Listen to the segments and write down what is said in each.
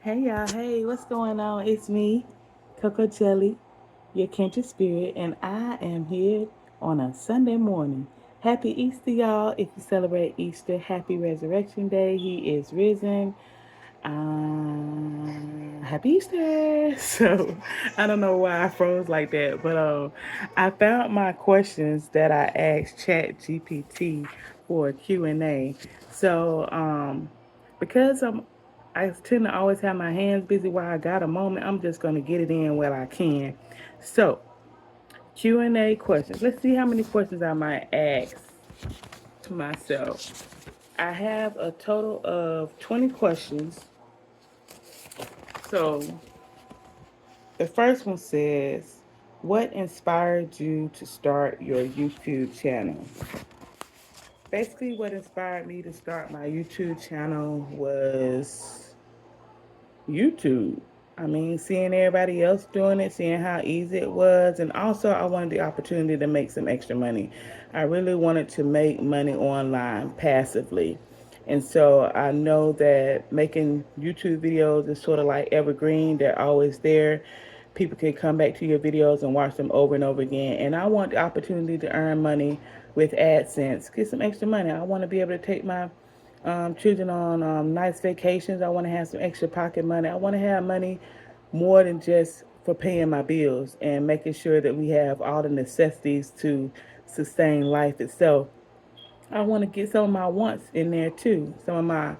Hey y'all, hey, what's going on? It's me, KoCoJellie, your kindred spirit, and I am here on a Sunday morning. Happy Easter, y'all. If you celebrate Easter, happy Resurrection Day. He is risen. Happy Easter. So, I don't know why I froze like that, but I found my questions that I asked Chat GPT for a Q&A. So, because I tend to always have my hands busy while I got a moment, I'm just going to get it in while I can. So, Q&A questions. Let's see how many questions I might ask to myself. I have a total of 20 questions. So, the first one says, what inspired you to start your YouTube channel? Basically, what inspired me to start my YouTube channel was YouTube. I mean, seeing everybody else doing it, seeing how easy it was, and also I wanted the opportunity to make some extra money. I really wanted to make money online passively. And so I know that making YouTube videos is sort of like evergreen, they're always there. People can come back to your videos and watch them over and over again. And I want the opportunity to earn money with AdSense, get some extra money. I want to be able to take my children on nice vacations. I want to have some extra pocket money. I want to have money more than just for paying my bills and making sure that we have all the necessities to sustain life itself. I want to get some of my wants in there too. Some of my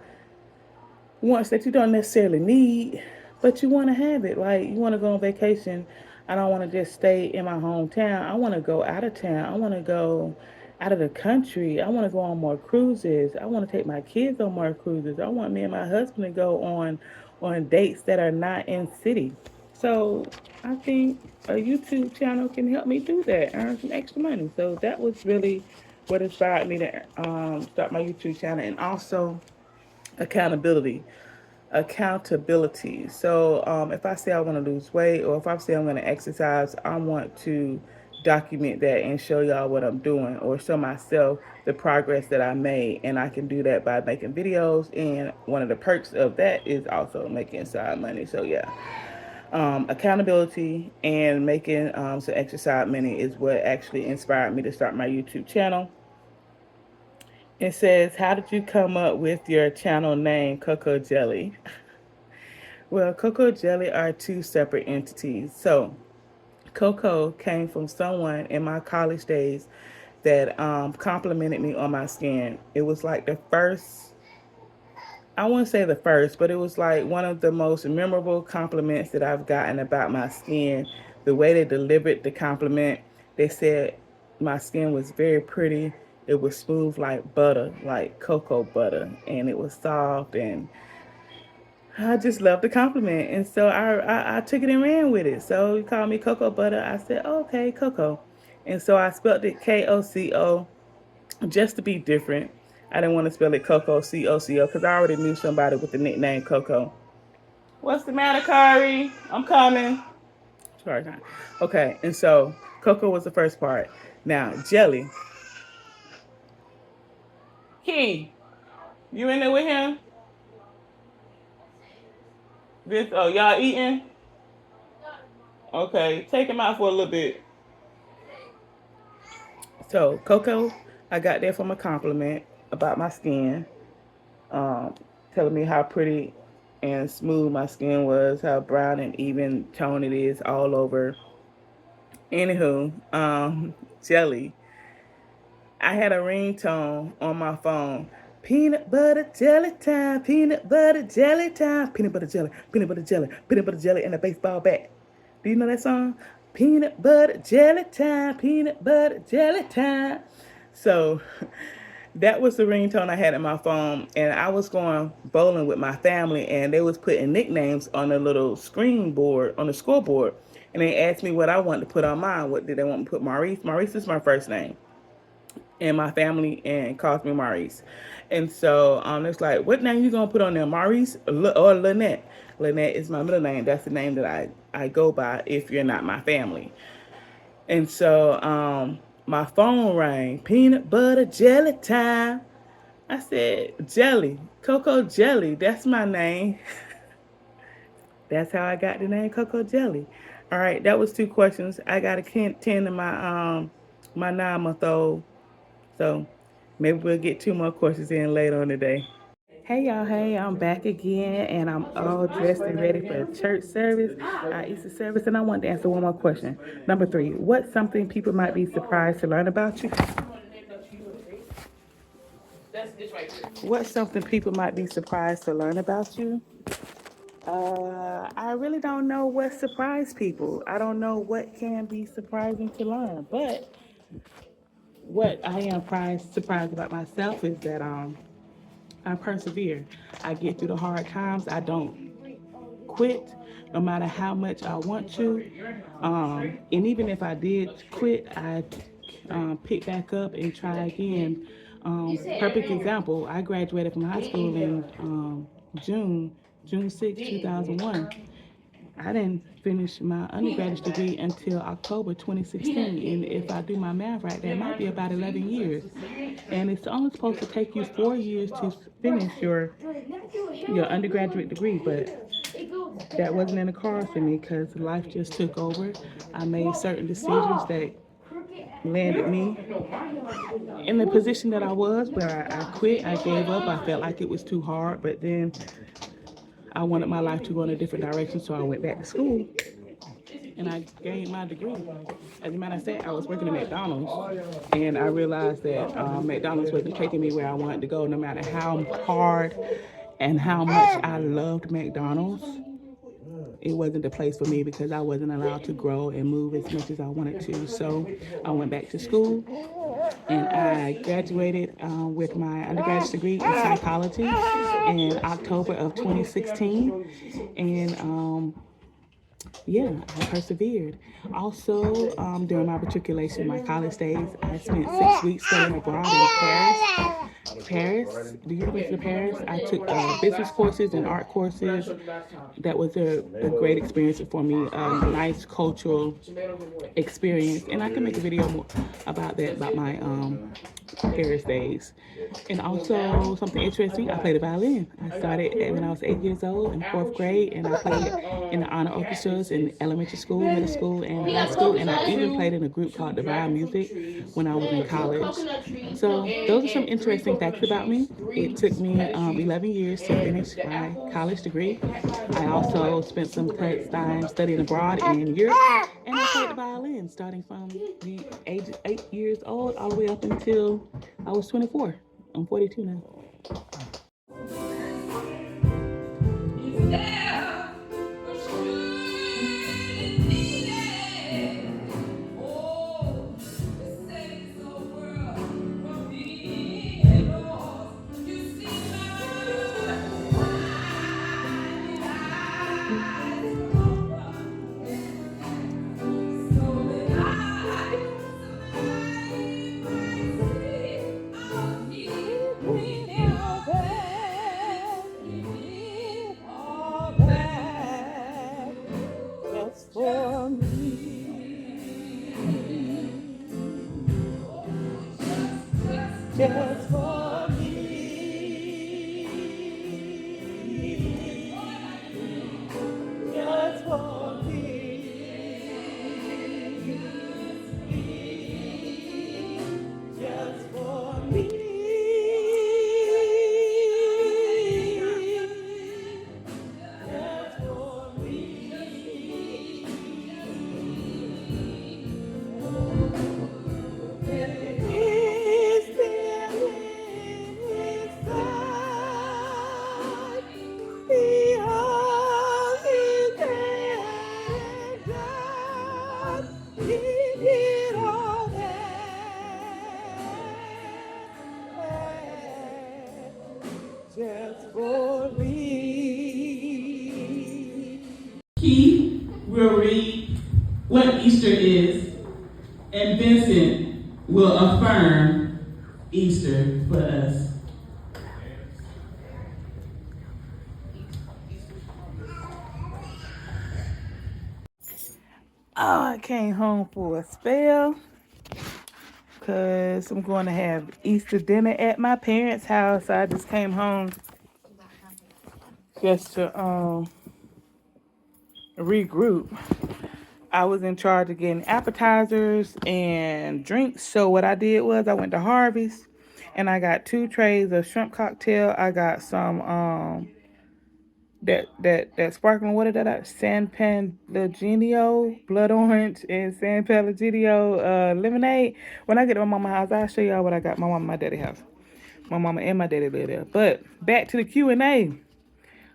wants that you don't necessarily need, but you want to have it. Like you want to go on vacation. I don't want to just stay in my hometown. I want to go out of town. I want to go out of the country. I want to go on more cruises. I want to take my kids on more cruises. I want me and my husband to go on dates that are not in city. So I think a YouTube channel can help me do that, earn some extra money. So that was really what inspired me to start my YouTube channel, and also accountability. Accountability. So if I say I want to lose weight, or if I say I'm going to exercise, I want to document that and show y'all what I'm doing, or show myself the progress that I made. And I can do that by making videos. And one of the perks of that is also making side money. So yeah, accountability and making some exercise money is what actually inspired me to start my YouTube channel. It says, how did you come up with your channel name, KoCoJellie? Well, KoCoJellie are two separate entities. So, Coco came from someone in my college days that complimented me on my skin. It was like the first, I wouldn't say the first, but it was like one of the most memorable compliments that I've gotten about my skin. The way they delivered the compliment, they said my skin was very pretty. It was smooth like butter, like cocoa butter, and it was soft, and I just loved the compliment. And so I took it and ran with it. So he called me Cocoa Butter. I said, oh, okay, Coco. And so I spelled it KoCo just to be different. I didn't want to spell it Coco, CoCo, because I already knew somebody with the nickname Coco. What's the matter, Kari? I'm coming. Sorry, time. Okay, and so Coco was the first part. Now, Jelly. Key, you in there with him? Oh, y'all eating? Okay, take him out for a little bit. So Coco, I got there from a compliment about my skin, um, telling me how pretty and smooth my skin was, how brown and even tone it is all over. Anywho, Jelly, I had a ringtone on my phone. Peanut butter jelly time, peanut butter jelly time, peanut butter jelly, peanut butter jelly, peanut butter jelly, and a baseball bat. Do you know that song? Peanut butter jelly time, peanut butter jelly time. So that was the ringtone I had in my phone, and I was going bowling with my family, and they was putting nicknames on the little screen board, on the scoreboard, and they asked me what I wanted to put on mine. What did they want me to put? Maurice. Maurice is my first name in my family, and calls me Maurice. And so it's like, what name you gonna put on there, Maurice or Lynette? Lynette is my middle name. That's the name that I go by if you're not my family. And so my phone rang. Peanut butter jelly time. I said, Jelly, KoCoJellie, that's my name. That's how I got the name KoCoJellie. All right, that was two questions. I got to tend to my 9 month old, so maybe we'll get two more questions in later on today. Hey y'all, hey, I'm back again and I'm all dressed and ready for church service, Easter service, and I want to answer one more question. Number 3, what's something people might be surprised to learn about you? What's something people might be surprised to learn about you? I really don't know what surprised people. I don't know what can be surprising to learn, but what I am surprised about myself is that I persevere. I get through the hard times. I don't quit no matter how much I want to. And even if I did quit, I pick back up and try again. Perfect example, I graduated from high school in June 6, 2001. I didn't finish my undergraduate degree until October 2016. And if I do my math right, that might be about 11 years. And it's only supposed to take you 4 years to finish your undergraduate degree, but that wasn't in the cards for me because life just took over. I made certain decisions that landed me in the position that I was, where I quit, I gave up, I felt like it was too hard, but then I wanted my life to go in a different direction, so I went back to school and I gained my degree. As a matter of fact, I was working at McDonald's and I realized that McDonald's wasn't taking me where I wanted to go, no matter how hard and how much I loved McDonald's. It wasn't the place for me because I wasn't allowed to grow and move as much as I wanted to. So I went back to school and I graduated with my undergraduate degree in psychology in October of 2016. And yeah, I persevered. Also, during my matriculation, my college days, I spent 6 weeks studying abroad in Paris, the University of Paris. I took business courses and art courses. That was a great experience for me, a nice cultural experience. And I can make a video more about that, about my Paris days. And also something interesting, I played the violin. I started when I was 8 years old in 4th grade, and I played in the honor orchestras in elementary school, middle school, and high school. And I even played in a group called Divine Music when I was in college. So those are some interesting facts about me. It took me 11 years to finish my college degree. I also spent some time studying abroad in Europe, and I played the violin starting from the age of 8 years old all the way up until I was 24. I'm 42 now. Just for me, just for me, just for me, just for me. It's still inside the only thing that he did all that just for me. Keith will read what Easter is, and Vincent will affirm Easter for us. Oh, I came home for a spell because I'm going to have Easter dinner at my parents' house. I just came home just to regroup, I was in charge of getting appetizers and drinks. So what I did was I went to Harvey's and I got 2 trays of shrimp cocktail. I got some that sparkling water that San Pellegrino blood orange and San Pellegrino lemonade. When I get to my mama's house, I'll show y'all what I got. My mama and my daddy house. My mama and my daddy live there. But back to the Q&A.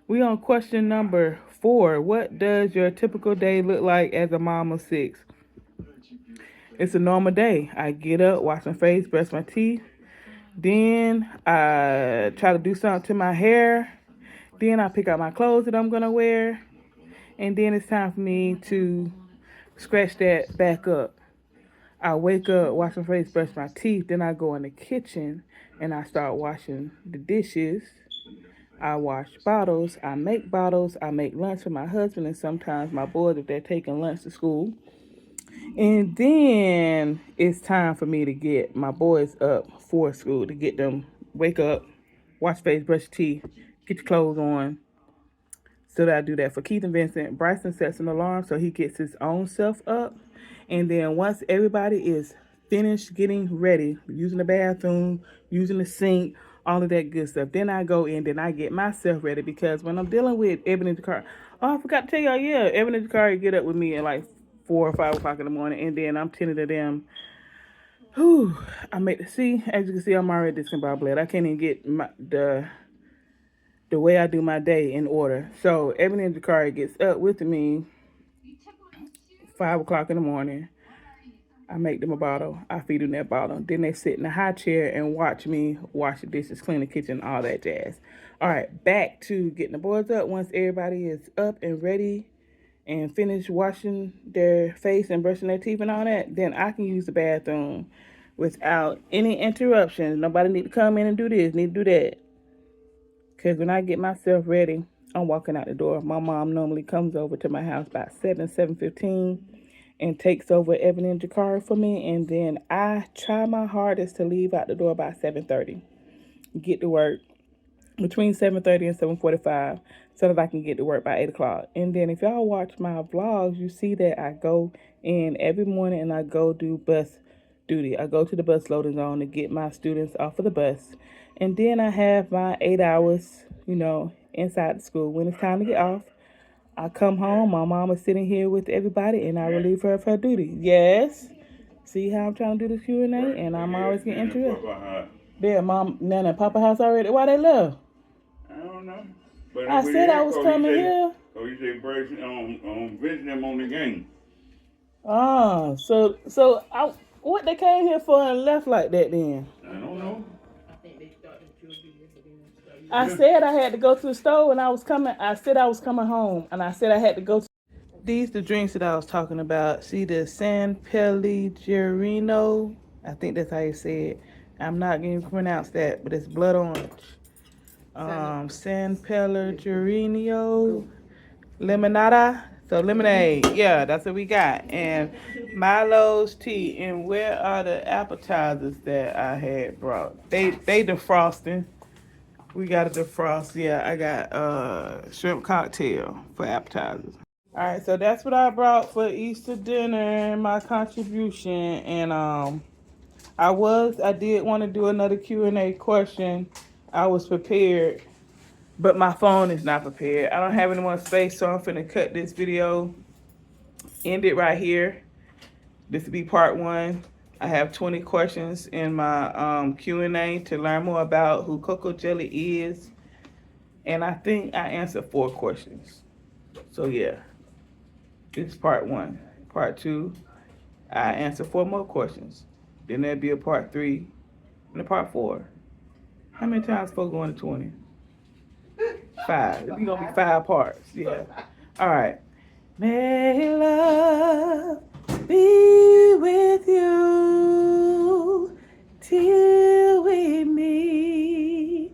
We on question number 4. What does your typical day look like as a mom of 6? It's a normal day. I get up, wash my face, brush my teeth. Then I try to do something to my hair. Then I pick out my clothes that I'm going to wear. And then it's time for me to scratch that back up. I wake up, wash my face, brush my teeth. Then I go in the kitchen and I start washing the dishes. I wash bottles. I make lunch for my husband and sometimes my boys if they're taking lunch to school. And then it's time for me to get my boys up for school, to get them, wake up, wash face, brush teeth, get your clothes on. So that I do that for Keith and Vincent. Bryson sets an alarm so he gets his own self up. And then once everybody is finished getting ready, using the bathroom, using the sink, all of that good stuff, then I go in, then I get myself ready because when I'm dealing with Ebony Jakari, oh, I forgot to tell y'all, yeah, Ebony Jakari get up with me at like 4 or 5 o'clock in the morning, and then I'm tending to them. Whew, as you can see, I'm already discombobulated. I can't even get the way I do my day in order. So Ebony and Jakari gets up with me 5 o'clock in the morning. I make them a bottle. I feed them that bottle. Then they sit in the high chair and watch me wash the dishes, clean the kitchen, all that jazz. All right, back to getting the boys up. Once everybody is up and ready and finished washing their face and brushing their teeth and all that, then I can use the bathroom without any interruptions. Nobody need to come in and do this, need to do that. Because when I get myself ready, I'm walking out the door. My mom normally comes over to my house about 7:15 and takes over Ebony and Jakari for me. And then I try my hardest to leave out the door by 7:30. Get to work between 7:30 and 7:45 so that I can get to work by 8 o'clock. And then if y'all watch my vlogs, you see that I go in every morning and I go do bus duty. I go to the bus loading zone to get my students off of the bus. And then I have my 8 hours, inside the school. When it's time to get off, I come home. My mom is sitting here with everybody, and I relieve her of her duty. Yes. See how I'm trying to do this Q&A, and I'm always getting into it. There, Mom, Nana, and Papa house already. Why they left? I don't know. But I said I was coming here. Oh, you say Bryson visit them on the game. Oh, what they came here for and left like that then? I don't know. I said I had to go to the store and I said I was coming home and I said I had to go to. These the drinks that I was talking about. See the San Pellegrino. I think that's how you say it. I'm not going to pronounce that, but it's blood orange. San Pellegrino Limonada. So lemonade. Yeah, that's what we got. And Milo's tea. And where are the appetizers that I had brought? They defrosting. We got a defrost. Yeah, I got shrimp cocktail for appetizers. All right, so that's what I brought for Easter dinner, my contribution. And I did want to do another Q&A question. I was prepared, but my phone is not prepared. I don't have any more space, so I'm finna cut this video, end it right here. This will be part 1. I have 20 questions in my Q&A to learn more about who KoCoJellie is. And I think I answered 4 questions. So yeah, this is part 1. Part 2, I answer 4 more questions. Then there'll be a part 3 and a part 4. How many times folks going to 20? 5. It's gonna be 5 parts. Yeah. All right. May love be with you till we meet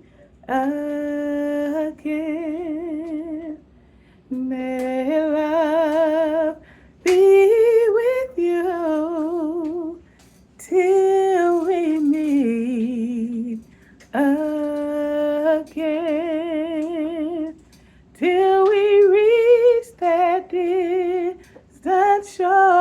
again. May love be with you till we meet again. Till we reach that day. show.